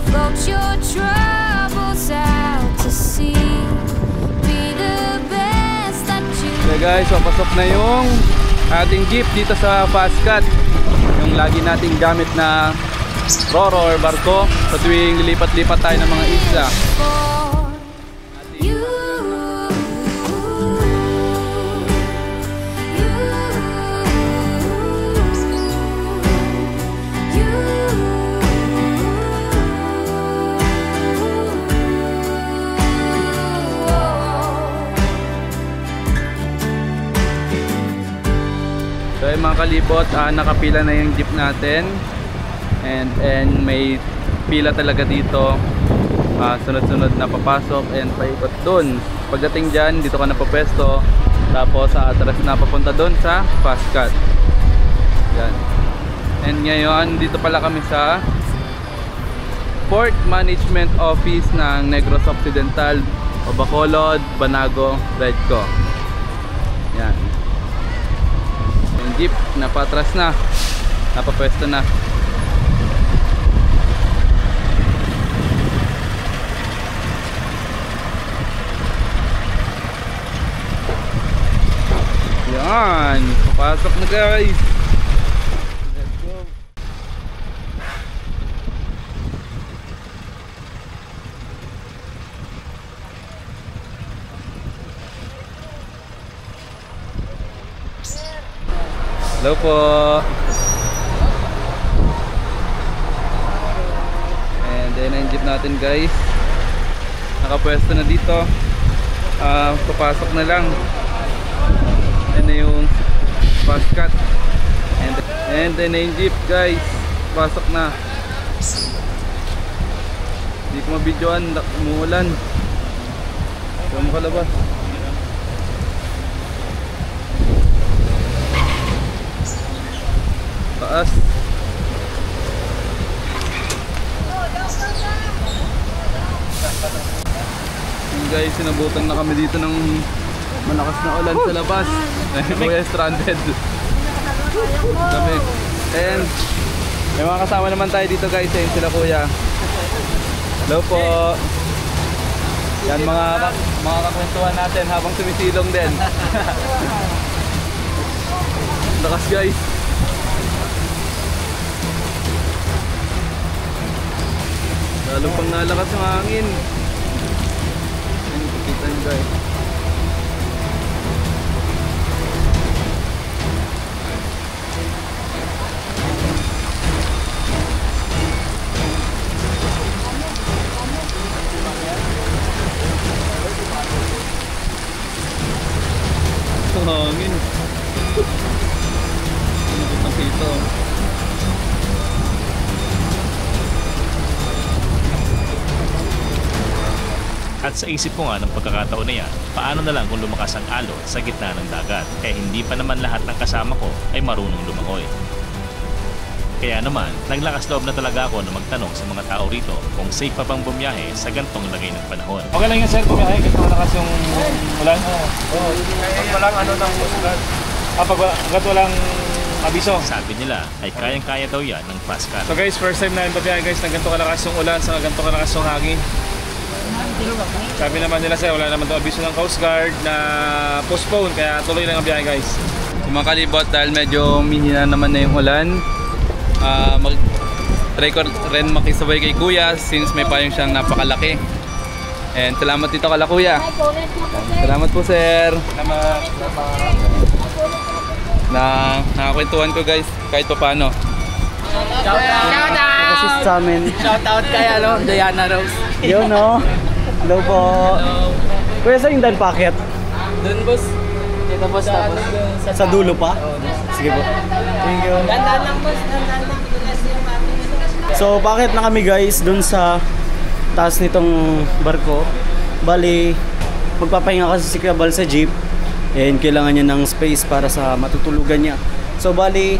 Float your troubles out to sea. Be the best that you So guys, papasok na yung ating jeep dito sa fast cut. Yung lagi nating gamit na Roro or barko sa tuwing lipat-lipat tayo ng mga isla. So yung mga kalibot, nakapila na yung jeep natin. And may pila talaga dito. Sunod-sunod na papasok and paikot dun. Pagdating dyan, dito ka na papesto. Tapos atras na papunta dun sa fast cut. Yan. And ngayon, dito pala kami sa Port Management Office ng Negros Occidental o Bacolod, Banago, Redco. Yan. Yung jeep, napatras na. Napapwesto na. Yan, papasok na guys. Let's go. Hello po. And then ang jeep natin guys, nakapwesto na dito. Papasok na lang. Yan na yung fast cut. And then yung jeep guys, pasok na. Hindi ko mabidyoan, umuulan. So makalabas. Taas. Yun guys, sinabutan na kami dito ng malakas na ulan sa labas. Kuya stranded. Kami. And may mga kasama naman tayo dito guys. Ayun sila kuya. Hello po. Yan mga kakwentuhan natin habang sumisilong din. Lakas guys. Lalo pang nalakas yung hangin. Ayun, kita nyo guys. Hangin. Nakita. At sa isip ko nga ng pagkakataon na yan, paano na lang kung lumakas ang alon sa gitna ng dagat? Hindi pa naman lahat ng kasama ko ay marunong lumangoy. Kaya naman, naglakas loob na talaga ako na magtanong sa mga tao rito kung safe pa bang bumiyahe sa gantong lagay ng panahon. Okay lang yan sir, bumiyahe kasi malakas yung ulan. Oo, pag walang ano ng usulan. Pag walang abiso. Sabi nila ay kayang-kaya daw yan ng Fastcat. So guys, first time namin babiyahe guys ng ganito kalakas yung ulan sa ganito kalakas yung hangin. Sabi naman nila sir, wala naman daw abiso ng Coast Guard na postpone, kaya tuloy lang ang biyahe guys. So mga kalibot, dahil medyo minina naman na yung ulan, try ko rin makisabay kay kuya since may payong siyang napakalaki. And salamat dito kala kuya. Salamat po sir. Na nakakwentuhan ko guys kahit pa paano. Shout out sa amin. Shout out kay Diana Rose. Yun no. Hello po. Kuya, saan yung dan packet? Doon boss. Dito boss tapos. Sa dulo pa? Sige po. Thank you. Dandan lang boss, dandan lang. So bakit na kami guys dun sa taas nitong barko? Bali, magpapahinga kasi si Kuya Bal sa jeep. And kailangan niya ng space para sa matutulugan niya. So bali,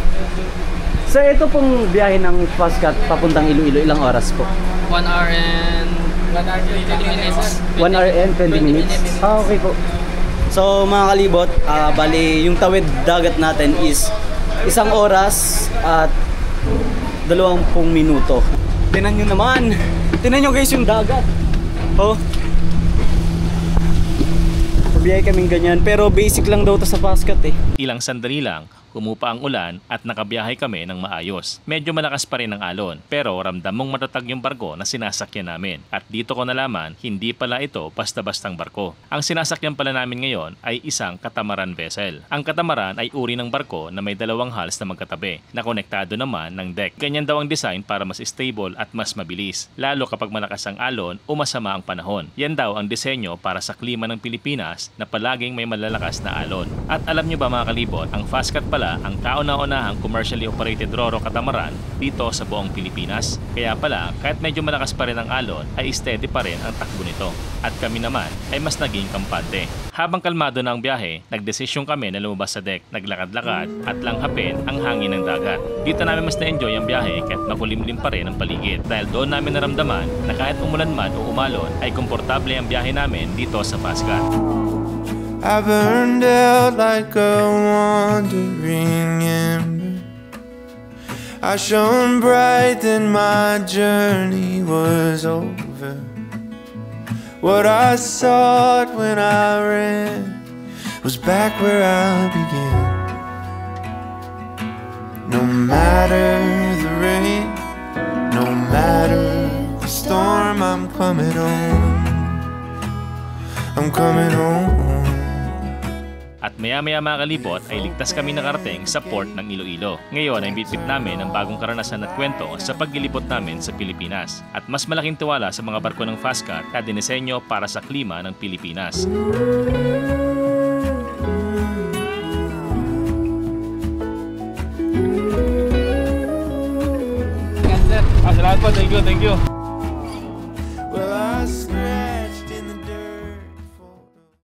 so ito pong biyahe ng Fastcat papuntang Iloilo, ilang oras po? 1 hour and 20 minutes. 1 hour and 20 minutes? Ah, okay po. So mga kalibot, bali yung tawid dagat natin is 1 oras at 20 minuto. Tinan nyo naman. Tinan nyo guys yung dagat. Oh. Pabiyahe kaming ganyan. Pero basic lang daw to sa Fastcat eh. Ilang sandali lang, humupa ang ulan at nakabiyahe kami ng maayos. Medyo malakas pa rin ang alon, pero ramdam mong matatag yung barko na sinasakyan namin. At dito ko nalaman, hindi pala ito basta-bastang barko. Ang sinasakyan pala namin ngayon ay isang catamaran vessel. Ang catamaran ay uri ng barko na may 2 hulls na magkatabi, na konektado naman ng deck. Ganyan daw ang design para mas stable at mas mabilis, lalo kapag malakas ang alon o masama ang panahon. Yan daw ang disenyo para sa klima ng Pilipinas na palaging may malalakas na alon. At alam nyo ba mga kalibot, ang Fastcat pala ang kauna-unahang commercially operated ro-ro catamaran dito sa buong Pilipinas. Kaya pala, kahit medyo malakas pa rin ang alon, ay steady pa rin ang takbo nito. At kami naman ay mas naging kampante. Habang kalmado na ang biyahe, nagdesisyon kami na lumabas sa deck, naglakad-lakad at langhapin ang hangin ng dagat. Dito namin mas na-enjoy ang biyahe kahit makulimlim pa rin ang paligid. Dahil doon namin naramdaman na kahit umulan man o umalon, ay komportable ang biyahe namin dito sa Fastcat. I burned out like a wandering ember. I shone bright then my journey was over. What I sought when I ran was back where I began. No matter the rain, no matter the storm, I'm coming home. I'm coming home. At maya-maya mga kalibot ay ligtas kami nakarating sa port ng Iloilo. Ngayon ay bitbit namin ang bagong karanasan at kwento sa paglilibot namin sa Pilipinas. At mas malaking tiwala sa mga barko ng Fastcat na dinisenyo para sa klima ng Pilipinas. Salamat po, thank you.